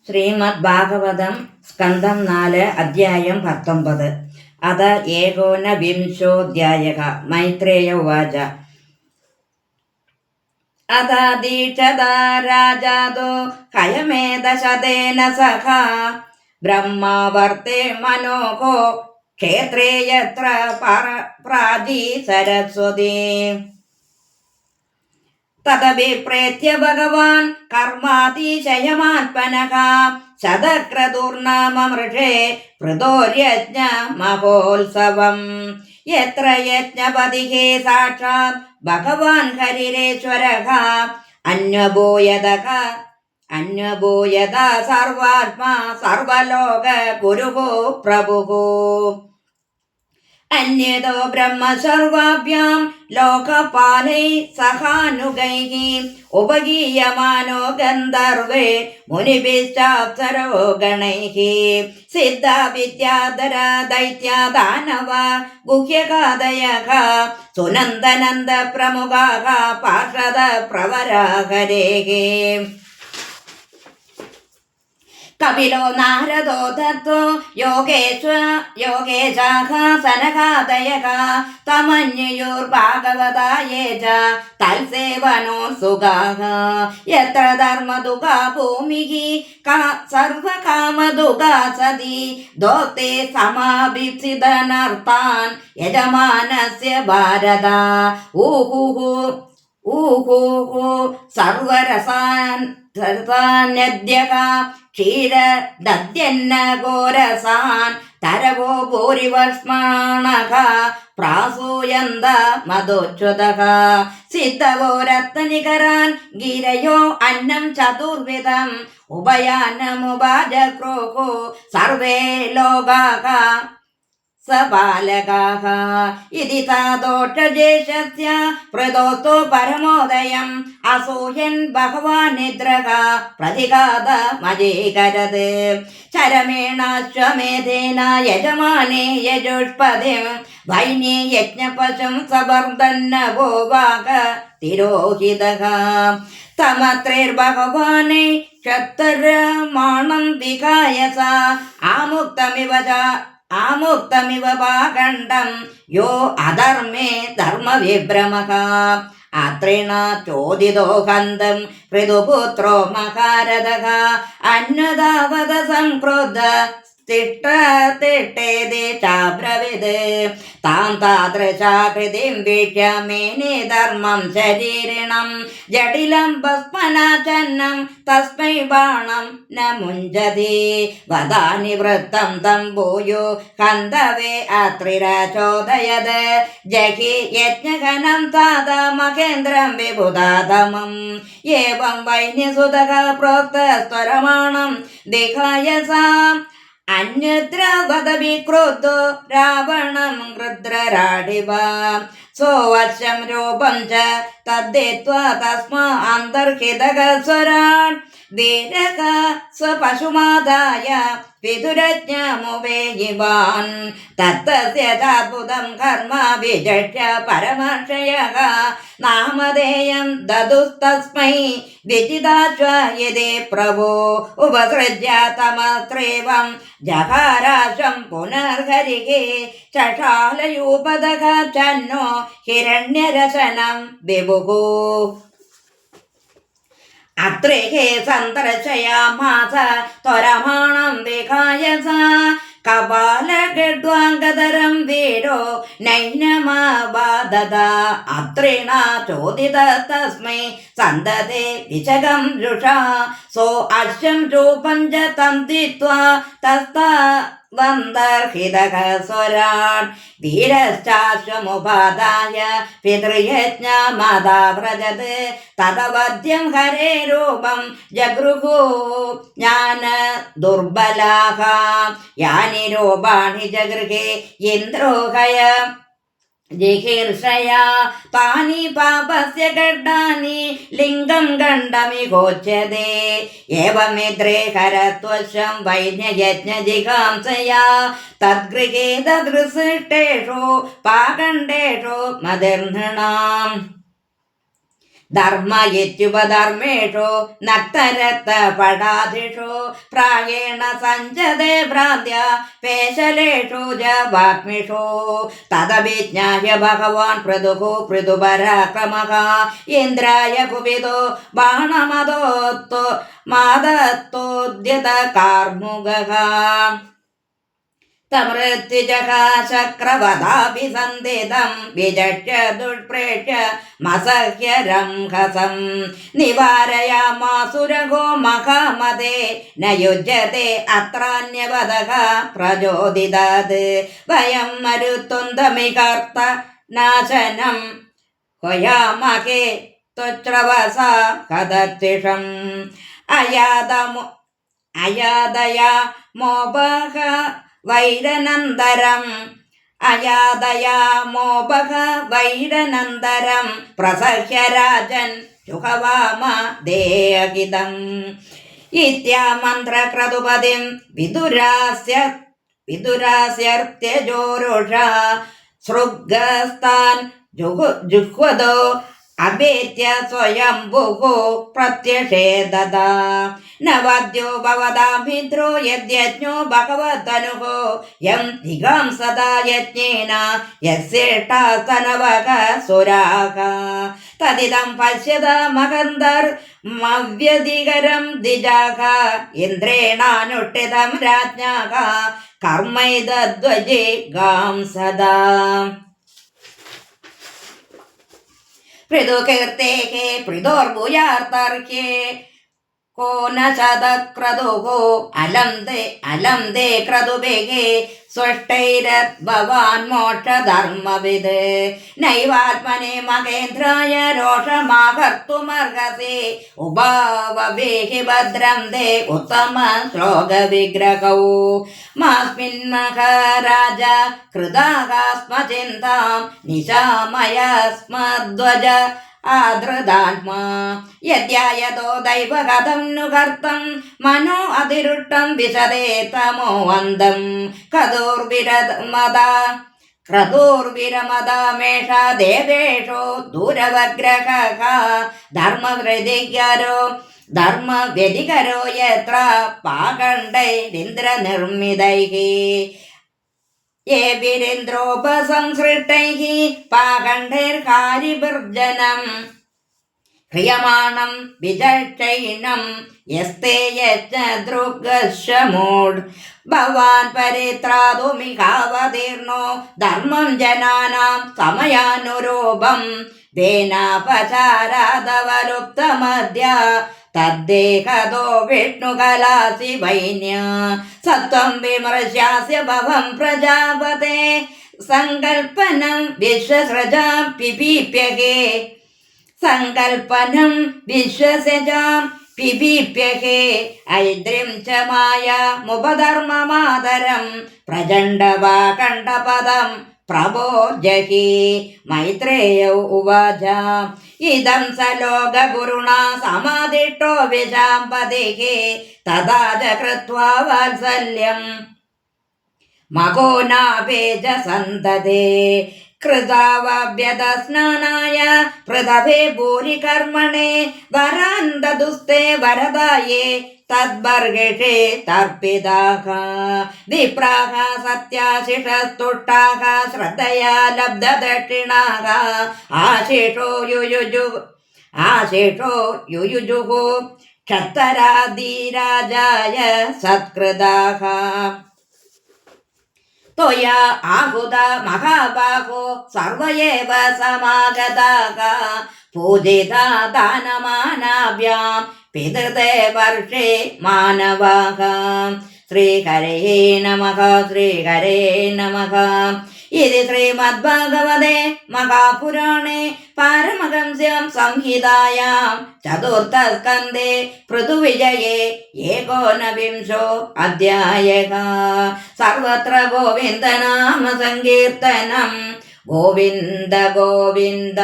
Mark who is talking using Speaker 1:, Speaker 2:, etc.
Speaker 1: ശ്രീമദ് ഭാഗവതം സ്കന്ധം 4 അധ്യായം 19 അത ഏകോനവിംശോऽധ്യായഃ മൈത്രേയ ഉവാച അതാദീക്ഷതാ രാജാദോ ഹയമേധശതേന സഖ ബ്രഹ്മാവർത്തെ മനോഹോ ക്ഷേത്രേ യത്ര പ്രാചീ സരസ്വതീ തദഭിപ്രേത്യ ഭഗവാൻ കർമാതിശയമാത്മനഃ ശതക്രതുർനാമമൃഷേ പൃഥോര്യജ്ഞ മഹോത്സവം യത്ര യജ്ഞപതിഃ സാക്ഷാത് ഭഗവാൻ ഹരിരേശ്വരഃ അന്വഭൂയത സർവാത്മാ സർവലോക ഗുരുഃ പ്രഭുഃ അന്യതോ ബ്രഹ്മ സർവാഭ്യാം ലോകപാലൈ സഹാനുഗൈഃ ഉപഗീയമാനോ ഗന്ധർവേ മുനിഭിശ്ചാപ്സരോ ഗണൈഃ സിദ്ധാ വിദ്യാധര ദൈത്യ ദാനവ ഗുഹ്യകാദയഃ സുനന്ദനന്ദ പ്രമുഖാഃ പാർഷദ പ്രവരാ ഹരേഃ കപിലോ നാരദോ ദത്തോ യോഗേശാഃ സനകാദയഃ തമന്യയോർഭാഗവതായേ ച തൽസേവനോത്സുകാഃ യത്ര ധർമ്മദുഃഖാ ഭൂമിഃ സർവകാമദുഃഖാ സതി ദോക്തേ സമാഭിപ്സിതനർത്ഥാൻ യജമാനസ്യ ഭാരത ഊഹുഃ സർവരസാൻ സർവാന്യദ്യഃ ക്ഷീരദദ്യന്ന ഘോരസാൻ തരവോ ഭൂരിവർഷ്മാണഃ പ്രാസൂയന്ത മധോച്യുതഃ സിദ്ധവോ രത്നനികരാൻ ഗിരയോ അന്നം ചതുർവിധം ഉഭയാന്നമുപജക്രോः സർവേ ലോകാഃ സബാലകാഃ ഇതി താദോഷജേഷസ്യ പ്രദോസ്തോ പരമോദയം അസൂയൻ ഭഗവാൻ നിദ്രഃ പ്രതിഘാതമജീകരത് ചരമേണാശ്വമേധേന യജമാനേ യജുഷ്പതിം വൈനേ യജ്ഞപശും സബർദന്നവോവാക തിരോഹിതഃ തമത്രൈർഭഗവാനേ ക്ഷത്രമാണം വികായ സ ആമുക്തമിവ പാഖണ്ഡം യോ അധർമ്മേ ധർമ്മവിഭ്രമഃ അത്രിണ ചോദിതോ ഹന്തം പൃഥുപുത്രോ മഹാരഥഃ അന്വതാവത സംക്രുദ്ധ തിഷ്ടേതി ചാബ്രവിത് താം താദൃശാകൃതിം വീക്ഷ്യ മേനെ ധർമ്മം ശരീരിണം ജടിലം ഭസ്മനാച്ഛന്നം തസ്മൈ ബാണം ന മുഞ്ചതി വദാനി വൃത്തം തം ഭൂയോ ഹന്തവേ അത്രിരചോദയത് ജഹി യജ്ഞഘനം താത മഹേന്ദ്രം വിബുധാതമം ഏവം വൈന്യസുതഃ പ്രോക്തസ്വരമാണം ദിഘായ സാം അന്യത്ര വദവിക്രോധോ രാവണം ഗൃധ്രരാഡിവ സോവശ്യം രൂപം ച തദ്ദേത്വാ തസ്മാ അന്തർഹിതഃ സ്വരാൻ ധീരഃ സ്വപശുമാദായ വിദുരജ്ഞമുപേയിവാൻ തത്തസ്യ ചാദ്ഭുതം കർമ്മ വിജക്ഷ്യ പരമർഷയഃ നാമധേയം ദദുസ്തസ്മൈ വിജിതാശ്വയതേ പ്രഭോ ഉപസൃജ്യ തമത്രേവം ജഹാരാശം പുനർഹരിഃ ചഷാലയൂപദഃ ചന്നോ ഹിരണ്യരശനം വിഭുഃ അത്രേഹ സന്തർശയാമാസ ത്വരമാണം വിഹായ സ കപാലഗഡ്വാംഗധരം വീരോ നൈനമബാധത അത്രിണ ചോദിത തസ്മൈ സന്തതേ വിശകം രുഷാ സോ അശ്വം രൂപം ച തന്തിത്വാ തസ്തവന്തർഹിതഃ സ്വരാൻ വീരശ്ചാശ്വമുപാദായ പിതൃയജ്ഞമദാവ്രജത് തദവദ്യം ഹരേ രൂപം ജഗൃഹു ജ്ഞാന ദുർബലാഃ യാനി രൂപാണി ജഗൃഹേ ഇന്ദ്രോഹയ ജിഹീർഷയാ താനി പാപസ്യ ഖണ്ഡാനി ലിംഗം ഖണ്ഡമിഹോച്യതേ ഏവമിദ്രേ ഹരത്വശ്യം വൈന്യയജ്ഞജിഹാംസയാ തദ്ഗൃഹേ ദദൃസൃഷ്ടേഷു പാഖണ്ഡേഷു മതിർനൃണാം ധർമ്മ ഇത്യുപധർമ്മേഷു നക്തരക്തപടാധിഷു പ്രായേണ സഞ്ജതേ ഭ്രാന്ത്യ പേശലേഷു ച വാഗ്മിഷു തദഭിജ്ഞായ ഭഗവാൻ പൃഥുപരാക്രമഃ ഇന്ദ്രായ കുപിതോ ബാണമദോത്തോ മാദത്തോദ്യത കാർമുകഃ തമൃത്യുജകാശക്രവധാഭിസന്ധിതം വിജക്ഷ്യ ദുഷ്പ്രേക്ഷ്യ മസഹ്യരം ഹസം നിവാരയാമാസുരഗോ മഹാമതേ ന യുജ്യത്തെ അത്രാന്യവദഃ പ്രചോദിതാത് വയം മരുത്തുന്തമികർത്ത നാശനം ഹൊയാമഹേ ത്വച്രവസ കദത്തിഷം അയാദയാ മോപഹ വൈരനന്തരം പ്രസഹ്യ രാജൻ ചുഹവാമ ദേഹിതം ഇത്യാമന്ത്രക്രതുപതിം വിദുരാസ്യർത്യജോരുഷ സൃഗസ്താൻ ജുഹ്വദോ അഭേത്യ സ്വയംഭുഃ പ്രത്യഷേദത നവദ്യോ ഭവതാഭിദ്രോ യദ്യജ്ഞോ ഭഗവതനുഃ യം ജിഗാംസദാ യജ്ഞേന യസ്യേഷ്ടാസ്തനവഃ സുരാഃ തദിദം പശ്യത മഹന്തർമവ്യധികരം ദ്വിജാഃ ഇന്ദ്രേണാനുഷ്ഠിതം രാജ്ഞാഃ കർമ്മൈതദ്വജിഗാംസദാ പൃഥുകീർത്തേः പൃഥോർഭൂയാർത്തർഹ്യേ को न शतक्रतुः अलं ते क्रतुभिः स्वष्टैरद्भवान् मोक्षधर्मविद् नैवात्मने महेन्द्राय रोषमाकर्तुमर्हसि उभाववेहि भद्रं ते उत्तमश्लोकविग्रहौ मास्मिन् महाराज कृताः स्म चिन्तां निशामयस्मध्वज आधृतात्मा यद्यायतो दैवगतं नु कर्तं मनो अधिरुष्टं विशदे तमोऽन्धं क्रतुर्विरमदामेषा देवेषु दूरवग्रहः धर्मव्यधिकरो यत्र पाखण्डैरिन्द्रनिर्मितैः ये वीरेन्द्रोपसंसृष्टैः पाखण्डैर्कारिभिर्जनं ह्रियमाणं विचक्षैनं यस्ते यज्ञदृगशमूढ भवान् परित्रातुमिहावतीर्णो धर्मं जनानां समयानुरूपं तेनापचारादवलुप्तमद्य तद्देहतो विष्णुकलासि वैन्य सत्वं विमर्श्यास्य भवं प्रजापते सङ्कल्पनं विश्वसृजां पिपीप्यहे सङ्कल्पनं विश्वसृजां पिपीप्यहे ऐद्रिं च मायामुपधर्ममादरं प्रचण्डवाकण्ठपदं प्रभोजहि मैत्रेय उवाच इदं स लोकगुरुणा समादिष्टो विशाम्पतिः तथा च कृत्वा वात्सल्यं मको नाभेज सन्तते कृतावभ्यदस्नानाय पृथवे भूरि कर्मणे वरान्ददुस्ते वरदाये तद्बर्हिषे तर्पिताः विप्राः सत्याशिषस्तुष्टाः श्रद्धया लब्धदक्षिणाः आशिषो युयुजुः क्षत्तरादिराजाय सत्कृताः त्वया आहुता महाबाहो सर्व एव समागताः पूजिता दानमानाभ्यां पितृते वर्षे मानवाः श्रीहरे नमः श्रीहरे नमः इति श्रीमद्भागवते महापुराणे पारमहंस्यां संहितायां चतुर्थस्कन्धे पृथुविजये एकोनविंशो अध्यायः सर्वत्र गोविन्दनाम संकीर्तनं गोविन्द गोविन्द।